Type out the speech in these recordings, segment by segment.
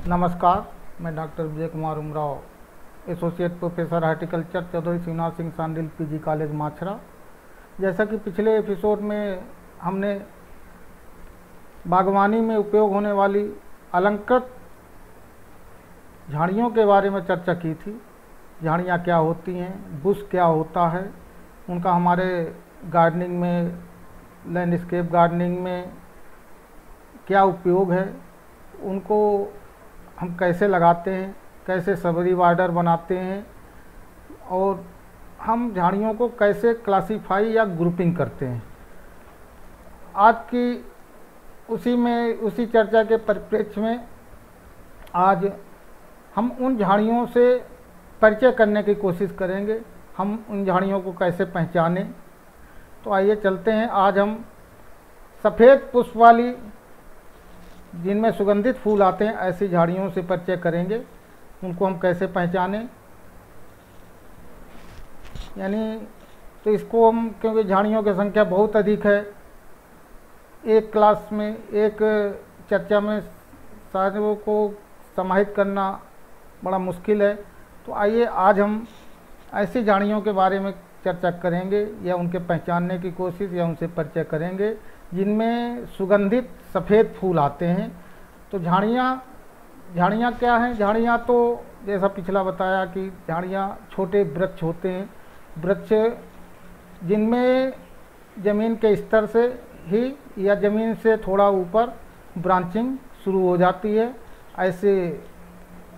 नमस्कार, मैं doctor Vijay Kumar Umrao, associate professor horticulture, Chaudhary Srinivas Singh Sandil PG college Machhra. जैसा कि पिछले एपिसोड में हमने बागवानी में उपयोग होने वाली अलंकृत झाड़ियों के बारे में चर्चा की थी। झाड़ियाँ क्या होती हैं, बुश क्या होता है, उनका हमारे गार्डनिंग में, लैंडस्केप गार्डनिंग में क्या उपयोग है, उनको हम कैसे लगाते हैं, कैसे सबरी बॉर्डर बनाते हैं और हम झाड़ियों को कैसे क्लासीफाई या ग्रुपिंग करते हैं। आज की उसी चर्चा के परिप्रेक्ष्य में आज हम उन झाड़ियों से परिचय करने की कोशिश करेंगे। हम उन झाड़ियों को कैसे पहचानें। तो आइए चलते हैं। आज हम सफ़ेद पुष्प वाली, जिनमें सुगंधित फूल आते हैं, ऐसी झाड़ियों से परिचय करेंगे। उनको हम कैसे पहचानें, यानी तो इसको हम, क्योंकि झाड़ियों की संख्या बहुत अधिक है, एक क्लास में, एक चर्चा में सारों को समाहित करना बड़ा मुश्किल है। तो आइए आज हम ऐसी झाड़ियों के बारे में चर्चा करेंगे या उनके पहचानने की कोशिश या उनसे परिचय करेंगे जिनमें सुगंधित सफ़ेद फूल आते हैं। तो झाड़ियाँ क्या हैं? झाड़ियाँ तो जैसा पिछला बताया कि झाड़ियाँ छोटे वृक्ष होते हैं, वृक्ष जिनमें ज़मीन के स्तर से ही या ज़मीन से थोड़ा ऊपर ब्रांचिंग शुरू हो जाती है। ऐसे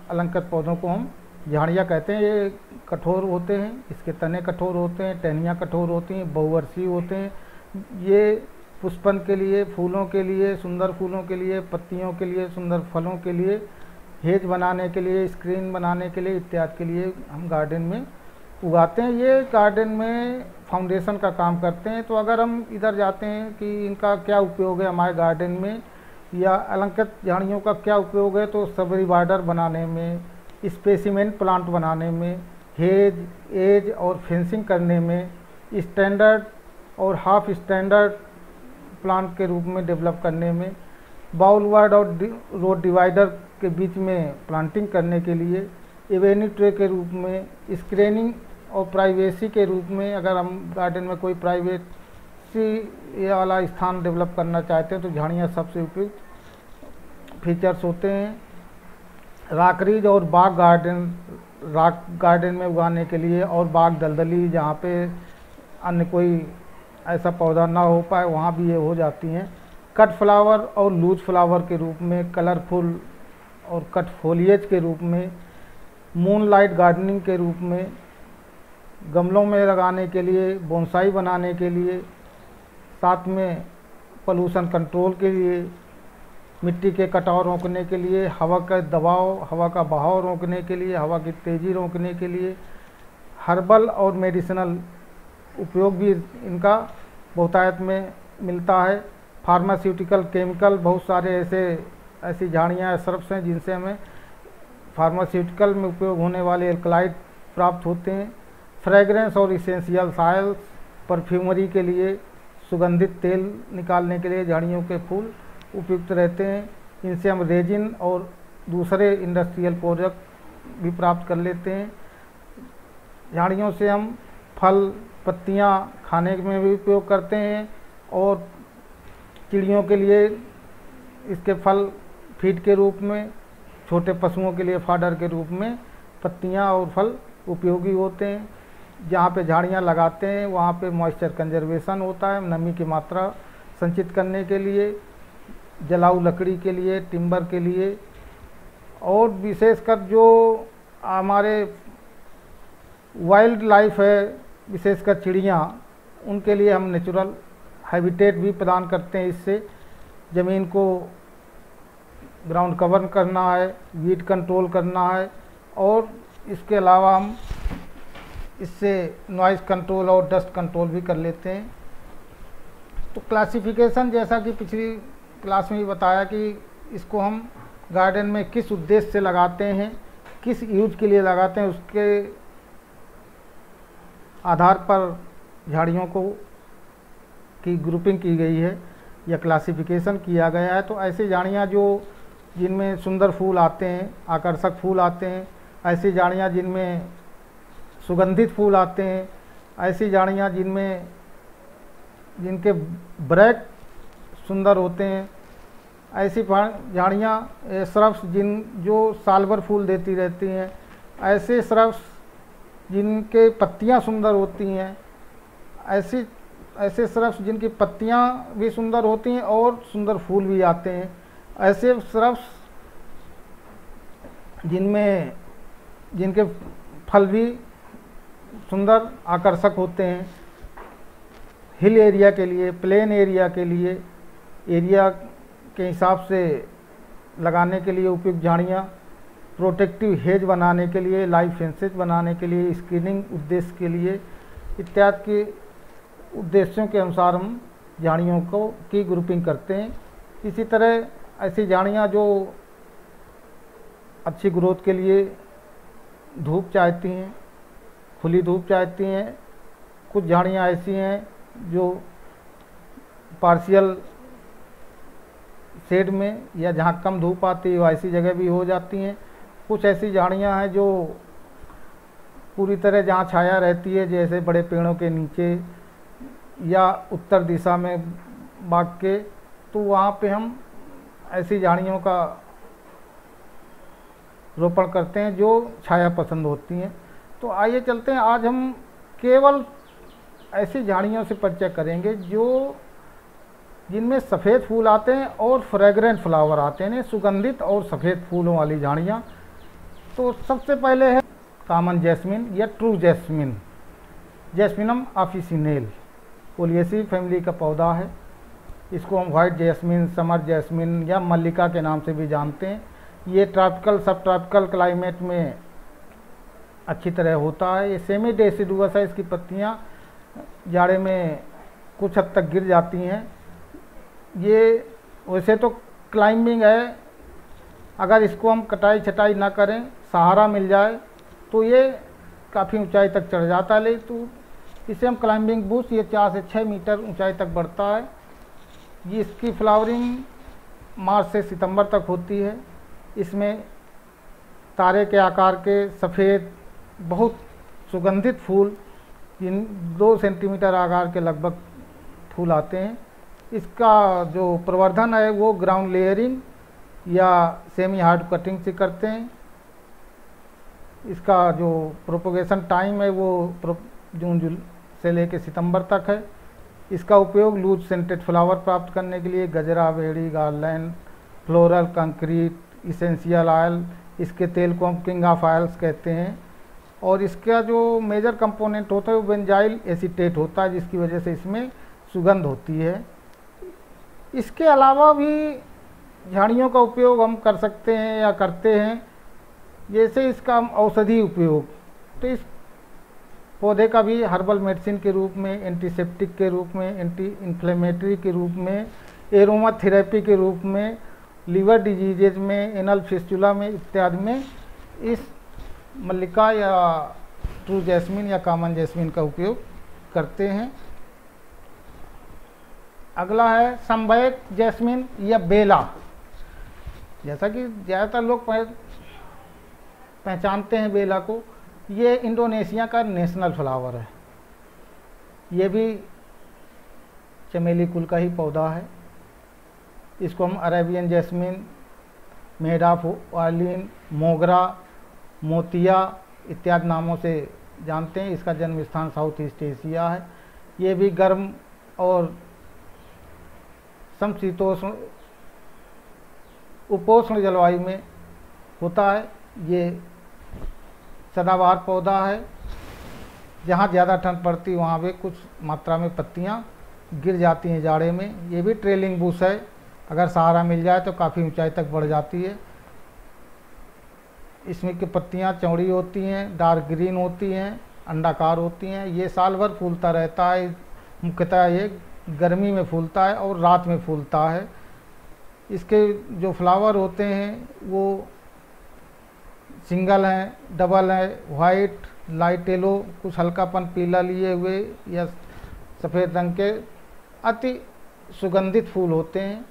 अलंकृत पौधों को हम झाड़ियाँ कहते हैं। ये कठोर होते हैं, इसके तने कठोर होते हैं, टहनियाँ कठोर होती हैं, बहुवर्षीय होते हैं। ये पुष्पन के लिए, फूलों के लिए, सुंदर फूलों के लिए, पत्तियों के लिए, सुंदर फलों के लिए, हेज बनाने के लिए, स्क्रीन बनाने के लिए इत्यादि के लिए हम गार्डन में उगाते हैं। ये गार्डन में फाउंडेशन का काम करते हैं। तो अगर हम इधर जाते हैं कि इनका क्या उपयोग है हमारे गार्डन में या अलंकृत झाड़ियों का क्या उपयोग है, तो सबरी बॉर्डर बनाने में, स्पेसिमेन प्लांट बनाने में, हेज, एज और फेंसिंग करने में, स्टैंडर्ड और हाफ स्टैंडर्ड प्लांट के रूप में डेवलप करने में, बाउल वार्ड और रोड डिवाइडर के बीच में प्लांटिंग करने के लिए, एवेन्यू ट्रे के रूप में, स्क्रीनिंग और प्राइवेसी के रूप में, अगर हम गार्डन में कोई प्राइवेसी वाला स्थान डेवलप करना चाहते हैं तो झाड़ियाँ सबसे उपयुक्त फीचर्स होते हैं। राकरीज और बाग गार्डन में उगाने के लिए, और बाग दलदली जहाँ पे अन्य कोई ऐसा पौधा ना हो पाए वहाँ भी ये हो जाती हैं। कट फ्लावर और लूज फ्लावर के रूप में, कलरफुल और कट फोलिएज के रूप में, मूनलाइट गार्डनिंग के रूप में, गमलों में लगाने के लिए, बोनसाई बनाने के लिए, साथ में पोल्यूशन कंट्रोल के लिए, मिट्टी के कटाव रोकने के लिए, हवा का दबाव, हवा का बहाव रोकने के लिए, हवा की तेज़ी रोकने के लिए, हर्बल और मेडिसिनल उपयोग भी इनका बहुतायत में मिलता है। फार्मास्यूटिकल केमिकल, बहुत सारे ऐसी झाड़ियाँ, श्रब्स हैं जिनसे हमें फार्मास्यूटिकल में उपयोग होने वाले एल्कलाइड प्राप्त होते हैं। फ्रेगरेंस और इसेंशियल ऑयल्स, परफ्यूमरी के लिए, सुगंधित तेल निकालने के लिए झाड़ियों के फूल उपयुक्त रहते हैं। इनसे हम रेजिन और दूसरे इंडस्ट्रियल प्रोडक्ट भी प्राप्त कर लेते हैं। झाड़ियों से हम फल, पत्तियां खाने में भी उपयोग करते हैं और चिड़ियों के लिए इसके फल फीड के रूप में, छोटे पशुओं के लिए फाडर के रूप में पत्तियां और फल उपयोगी होते हैं। जहाँ पे झाड़ियाँ लगाते हैं वहाँ पे मॉइस्चर कंजर्वेशन होता है, नमी की मात्रा संचित करने के लिए, जलाऊ लकड़ी के लिए, टिम्बर के लिए, और विशेषकर जो हमारे वाइल्ड लाइफ है, विशेषकर चिड़ियाँ, उनके लिए हम नेचुरल हैबिटेट भी प्रदान करते हैं। इससे ज़मीन को ग्राउंड कवर करना है, वीड कंट्रोल करना है, और इसके अलावा हम इससे नॉइज़ कंट्रोल और डस्ट कंट्रोल भी कर लेते हैं। तो क्लासिफिकेशन, जैसा कि पिछली क्लास में भी बताया कि इसको हम गार्डन में किस उद्देश्य से लगाते हैं, किस यूज के लिए लगाते हैं, उसके आधार पर झाड़ियों को की ग्रुपिंग की गई है या क्लासिफिकेशन किया गया है। तो ऐसी झाड़ियाँ जिनमें सुंदर फूल आते हैं, आकर्षक फूल आते हैं, ऐसी झाड़ियाँ जिनमें सुगंधित फूल आते हैं, ऐसी झाड़ियाँ जिनके ब्रैक सुंदर होते हैं, ऐसी झाड़ियाँ श्रब्स जो साल भर फूल देती रहती हैं, ऐसे श्रब्स जिनके पत्तियाँ सुंदर होती हैं, ऐसे श्रब्स जिनकी पत्तियाँ भी सुंदर होती हैं और सुंदर फूल भी आते हैं, ऐसे श्रब्स जिनके फल भी सुंदर आकर्षक होते हैं। हिल एरिया के लिए, प्लेन एरिया के लिए, एरिया के हिसाब से लगाने के लिए उपयुक्त झाड़ियाँ, प्रोटेक्टिव हेज बनाने के लिए, लाइफ फेंसेज बनाने के लिए, स्क्रीनिंग उद्देश्य के लिए इत्यादि के उद्देश्यों के अनुसार हम झाड़ियों की ग्रुपिंग करते हैं। इसी तरह ऐसी झाड़ियाँ जो अच्छी ग्रोथ के लिए धूप चाहती हैं, खुली धूप चाहती हैं, कुछ झाड़ियाँ ऐसी हैं जो पार्शियल शेड में या जहाँ कम धूप आती है ऐसी जगह भी हो जाती हैं। कुछ ऐसी झाड़ियाँ हैं जो पूरी तरह जहाँ छाया रहती है, जैसे बड़े पेड़ों के नीचे या उत्तर दिशा में बाग के, तो वहाँ पे हम ऐसी झाड़ियों का रोपण करते हैं जो छाया पसंद होती हैं। तो आइए चलते हैं, आज हम केवल ऐसी झाड़ियों से परिचय करेंगे जिनमें सफ़ेद फूल आते हैं और फ्रेग्रेंट फ्लावर आते हैं, सुगंधित और सफ़ेद फूलों वाली झाड़ियाँ। तो सबसे पहले है कॉमन जैस्मिन या ट्रू जैस्मिन, जैस्मिनम ऑफिसिनेल, पोलिएसी फैमिली का पौधा है। इसको हम वाइट जैस्मिन, समर जैस्मिन या मल्लिका के नाम से भी जानते हैं। ये ट्रॉपिकल सब ट्रॉपिकल क्लाइमेट में अच्छी तरह होता है। ये सेमी डेसिडुअस है, इसकी पत्तियाँ जाड़े में कुछ हद तक गिर जाती हैं। ये वैसे तो क्लाइंबिंग है, अगर इसको हम कटाई छटाई ना करें, सहारा मिल जाए तो ये काफ़ी ऊंचाई तक चढ़ जाता है। तो इसे हम क्लाइंबिंग बुश, ये 4 से 6 मीटर ऊंचाई तक बढ़ता है। ये इसकी फ्लावरिंग मार्च से सितंबर तक होती है। इसमें तारे के आकार के सफ़ेद बहुत सुगंधित फूल, जिन 2 सेंटीमीटर आकार के लगभग फूल आते हैं। इसका जो प्रवर्धन है वो ग्राउंड लेयरिंग या सेमी हार्ड कटिंग से करते हैं। इसका जो प्रोपोगेशन टाइम है वो जून से लेकर सितंबर तक है। इसका उपयोग लूज सेंटेड फ्लावर प्राप्त करने के लिए गजरा, बेड़ी, garland, floral, concrete, essential oil, इसके तेल को हम किंग ऑफ ऑयल्स कहते हैं। और इसका जो मेजर कंपोनेंट होता है वो बेंजाइल एसीटेट होता है, जिसकी वजह से इसमें सुगंध होती है। इसके अलावा भी झाड़ियों का उपयोग हम कर सकते हैं या करते हैं, जैसे इसका हम औषधि उपयोग, तो इस पौधे का भी हर्बल मेडिसिन के रूप में, एंटीसेप्टिक के रूप में, एंटी इन्फ्लेमेटरी के रूप में, एरोमा थेरेपी के रूप में, लीवर डिजीजेज में, एनल फिस्टुला में इत्यादि में इस मल्लिका या ट्रू जैस्मिन या कॉमन जैस्मिन का उपयोग करते हैं। अगला है संबैक जैस्मिन या बेला। जैसा कि ज़्यादातर लोग पहचानते हैं बेला को, ये इंडोनेशिया का नेशनल फ्लावर है। ये भी चमेली कुल का ही पौधा है। इसको हम Arabian jasmine, maid of Orleans, मोगरा, मोतिया इत्यादि नामों से जानते हैं। इसका जन्म स्थान साउथ ईस्ट एशिया है। ये भी गर्म और समशीतोष्ण उपोष्ण जलवायु में होता है। ये सदाबहार पौधा है। जहाँ ज़्यादा ठंड पड़ती है वहाँ पे कुछ मात्रा में पत्तियाँ गिर जाती हैं जाड़े में। ये भी ट्रेलिंग बुश है, अगर सहारा मिल जाए तो काफ़ी ऊंचाई तक बढ़ जाती है। इसमें की पत्तियाँ चौड़ी होती हैं, डार्क ग्रीन होती हैं, अंडाकार होती हैं। ये साल भर फूलता रहता है। मुख्यतः ये गर्मी में फूलता है और रात में फूलता है। इसके जो फ्लावर होते हैं वो सिंगल हैं, डबल हैं, वाइट, लाइट येलो, कुछ हल्कापन पीला लिए हुए या सफ़ेद रंग के अति सुगंधित फूल होते हैं।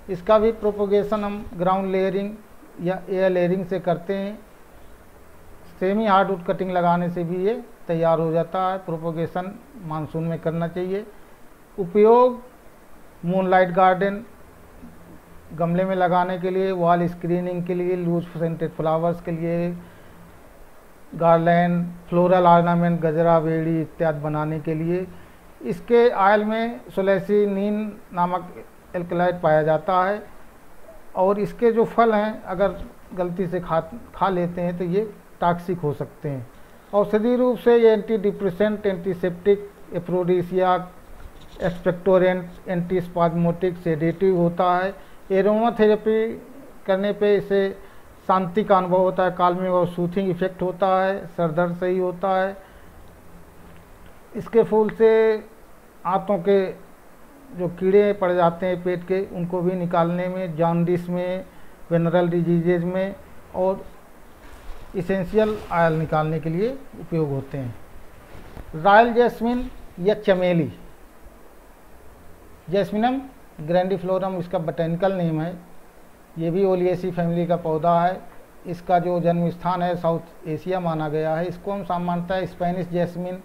इसका भी प्रोपोगेशन हम ग्राउंड लेयरिंग या एयर लेयरिंग से करते हैं। सेमी हार्डवुड कटिंग लगाने से भी ये तैयार हो जाता है। प्रोपोगेशन मानसून में करना चाहिए। उपयोग मूनलाइट गार्डन गमले में लगाने के लिए, वॉल स्क्रीनिंग के लिए, लूज सेंटेड फ्लावर्स के लिए, गार्लैंड, फ्लोरल ऑर्नामेंट, गजरा, बेड़ी इत्यादि बनाने के लिए। इसके ऑयल में सोलेसिनिन नामक एल्कलॉइड पाया जाता है और इसके जो फल हैं अगर गलती से खा लेते हैं तो ये टॉक्सिक हो सकते हैं। औषधि रूप से ये antidepressant, antiseptic, aphrodisiac, expectorant, antispasmodic, sedative होता है। एरोमा थेरेपी करने पे इसे शांति का अनुभव होता है, काल्मिंग और सूथिंग इफेक्ट होता है, सर दर्द सही होता है। इसके फूल से आंतों के जो कीड़े पड़ जाते हैं पेट के उनको भी निकालने में, जॉन्डिस में, वेनरल डिजीजेज में और इसेंशियल ऑयल निकालने के लिए उपयोग होते हैं। रॉयल जैस्मिन या चमेली, जैस्मिनम ग्रैंडिफ्लोरम इसका बोटेनिकल नेम है। ये भी ओलिएसी फैमिली का पौधा है। इसका जो जन्म स्थान है साउथ एशिया माना गया है। इसको हम सामान्यतः स्पेनिश जैस्मिन,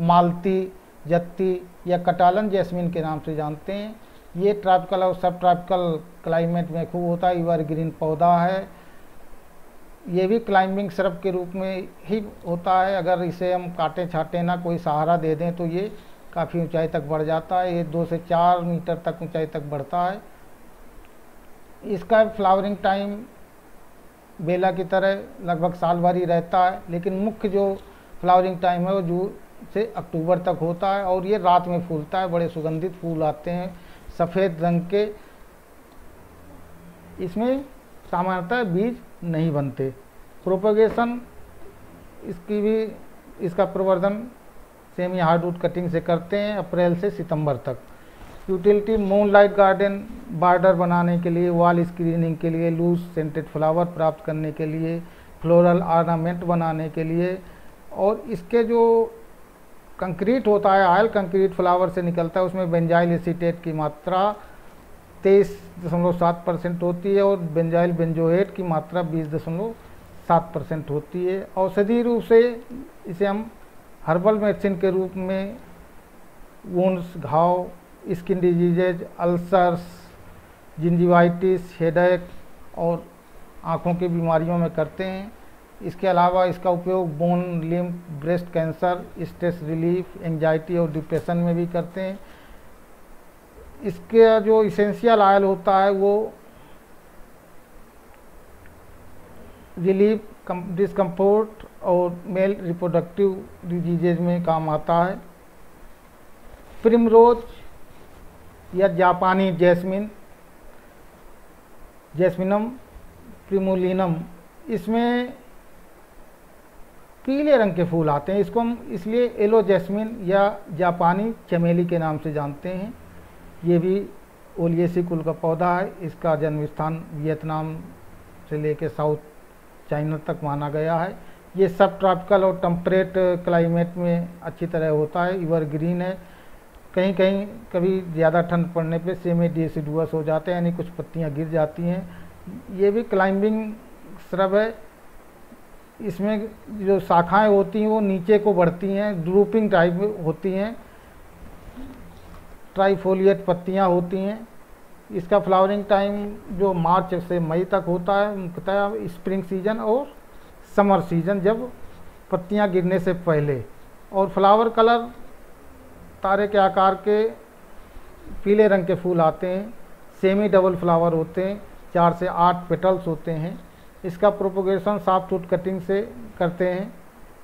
मालती, जत्ती या कटालन जैस्मिन के नाम से जानते हैं। ये ट्रॉपिकल और सब ट्रॉपिकल क्लाइमेट में खूब होता है। एवरग्रीन पौधा है। ये भी क्लाइंबिंग श्रब के रूप में ही होता है। अगर इसे हम काटे छाटे ना कोई सहारा दे दें तो ये काफ़ी ऊंचाई तक बढ़ जाता है। ये 2 से 4 मीटर तक ऊंचाई तक बढ़ता है। इसका फ्लावरिंग टाइम बेला की तरह लगभग साल भर ही रहता है, लेकिन मुख्य जो फ्लावरिंग टाइम है वो जून से अक्टूबर तक होता है और ये रात में फूलता है। बड़े सुगंधित फूल आते हैं सफ़ेद रंग के। इसमें सामान्यतः बीज नहीं बनते। प्रोपगेशन इसका प्रवर्धन सेमी हार्डवुड कटिंग से करते हैं अप्रैल से सितंबर तक। यूटिलिटी मूनलाइट गार्डन बॉर्डर बनाने के लिए, वॉल स्क्रीनिंग के लिए, लूज सेंटेड फ्लावर प्राप्त करने के लिए, फ्लोरल ऑर्नामेंट बनाने के लिए। और इसके जो कंक्रीट होता है, ऑयल कंक्रीट फ्लावर से निकलता है, उसमें बेंजाइल एसीटेट की मात्रा 23.7% होती है और बेंजाइल बेंजोएट की मात्रा 20.7% होती है। औषधि रूप से इसे हम हर्बल मेडिसिन के रूप में वुंड्स, घाव, skin diseases, ulcers, gingivitis, headache और आँखों की बीमारियों में करते हैं। इसके अलावा इसका उपयोग bone, lymph, breast cancer, stress relief, anxiety और डिप्रेशन में भी करते हैं। इसका जो इसेंशियल ऑयल होता है वो रिलीफ, डिस्कम्फोर्ट और मेल रिप्रोडक्टिव डिजीजेज में काम आता है। प्रिमरोज या जापानी जैस्मिन, जैस्मिनम प्रिमोलिनम, इसमें पीले रंग के फूल आते हैं। इसको हम इसलिए येलो जैस्मिन या जापानी चमेली के नाम से जानते हैं। ये भी ओलिएसी कुल का पौधा है। इसका जन्म स्थान वियतनाम से लेकर साउथ चाइना तक माना गया है। ये सब ट्रॉपिकल और टेम्परेट क्लाइमेट में अच्छी तरह होता है। एवरग्रीन है। कहीं कहीं कभी ज़्यादा ठंड पड़ने पे सेमी डिसिडुअस हो जाते हैं, यानी कुछ पत्तियां गिर जाती हैं। ये भी क्लाइंबिंग श्रब है। इसमें जो शाखाएं होती हैं वो नीचे को बढ़ती हैं, ड्रूपिंग टाइप होती हैं, ट्राइफोलिएट पत्तियां होती हैं। इसका फ्लावरिंग टाइम जो मार्च से मई तक होता है, मुख्यतः स्प्रिंग सीजन और समर सीजन जब पत्तियां गिरने से पहले। और फ्लावर कलर तारे के आकार के पीले रंग के फूल आते हैं। सेमी डबल फ्लावर होते हैं, 4 से 8 पेटल्स होते हैं। इसका प्रोपोगेशन सॉफ्टवुड कटिंग से करते हैं।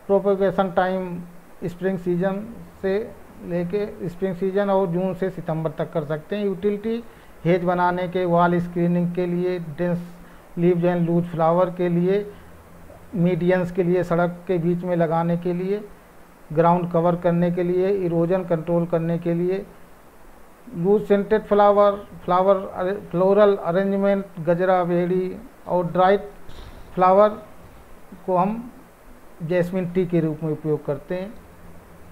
प्रोपोगेशन टाइम स्प्रिंग सीजन से लेके स्प्रिंग सीजन और जून से सितंबर तक कर सकते हैं। यूटिलिटी हेज बनाने के, वॉल स्क्रीनिंग के लिए, dense leaves and loose flower के लिए, मीडियंस के लिए, सड़क के बीच में लगाने के लिए, ग्राउंड कवर करने के लिए, इरोजन कंट्रोल करने के लिए, लूज सेंटेड फ्लोरल अरेंजमेंट, गजरा, बेड़ी और ड्राइड फ्लावर को हम जैस्मिन टी के रूप में उपयोग करते हैं।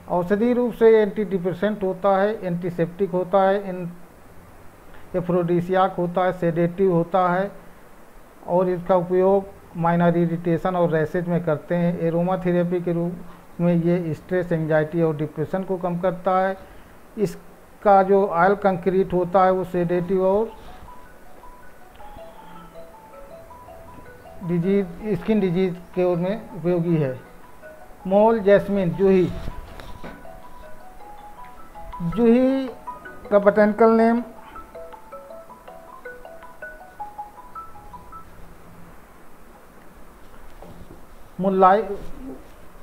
औषधि रूप से एंटी डिप्रेसेंट होता है, एंटीसेप्टिक होता है, एफ्रोडिसियाक होता है, सेडेटिव होता है और इसका उपयोग माइनर इरिटेशन और रैसेज में करते हैं। एरोमा थेरेपी के रूप में ये स्ट्रेस, एंजाइटी और डिप्रेशन को कम करता है। इसका जो ऑयल कंक्रीट होता है वो सेडेटिव और स्किन डिजीज के में उपयोगी है। मोल जैस्मिन, जूही का बोटेनिकल नेम मुल्लाई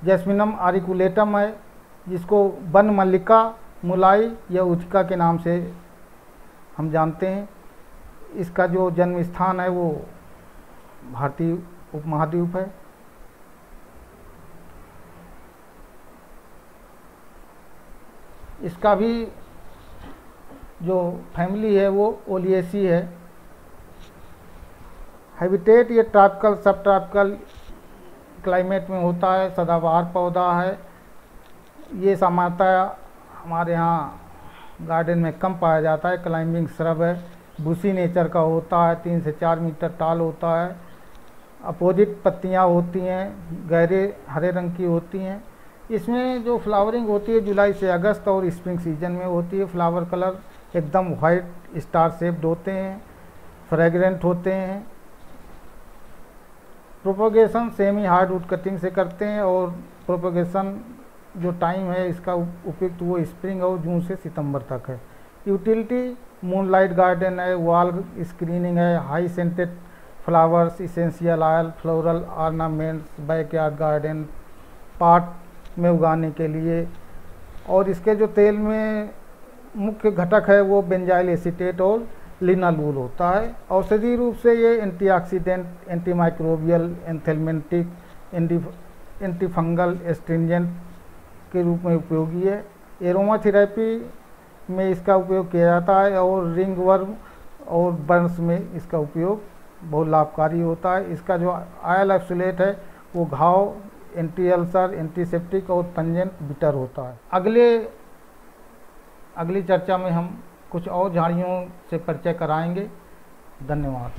जैस्मिनम आरिकुलेटम है, जिसको वन मल्लिका, मुलाई या उचिका के नाम से हम जानते हैं। इसका जो जन्म स्थान है वो भारतीय उपमहाद्वीप है। इसका भी जो फैमिली है वो ओलिएसी है। हैबिटेट ये ट्रॉपिकल, सब ट्रॉपिकल क्लाइमेट में होता है, सदाबहार पौधा है। ये सामान्यतः हमारे यहाँ गार्डन में कम पाया जाता है। क्लाइंबिंग श्रब है, बुशी नेचर का होता है, 3 से 4 मीटर टाल होता है। अपोजिट पत्तियाँ होती हैं, गहरे हरे रंग की होती हैं। इसमें जो फ्लावरिंग होती है जुलाई से अगस्त और स्प्रिंग सीजन में होती है। फ्लावर कलर एकदम वाइट स्टार शेप्ड होते हैं, फ्रेगरेंट होते हैं। प्रोपोगेशन सेमी हार्डवुड कटिंग से करते हैं और प्रोपोगेशन जो टाइम है इसका उपयुक्त वो स्प्रिंग और जून से सितंबर तक है। यूटिलिटी मूनलाइट गार्डन है, वॉल स्क्रीनिंग है, high scented flowers, essential oil, floral ornaments, backyard garden, pot में उगाने के लिए। और इसके जो तेल में मुख्य घटक है वो बेंजाइल एसीटेट और लिनालूल होता है। औषधीय रूप से ये antioxidant, antimicrobial, anthelmintic, antifungal, astringent के रूप में उपयोगी है। एरोमा थेरेपी में इसका उपयोग किया जाता है और रिंग वर्म और बर्न्स में इसका उपयोग बहुत लाभकारी होता है। इसका जो ऑयल एब्सोलेट है वो घाव, एंटी अल्सर, एंटीसेप्टिक और पंजेंट बिटर होता है। अगली चर्चा में हम कुछ और झाड़ियों से परिचय कराएंगे। धन्यवाद।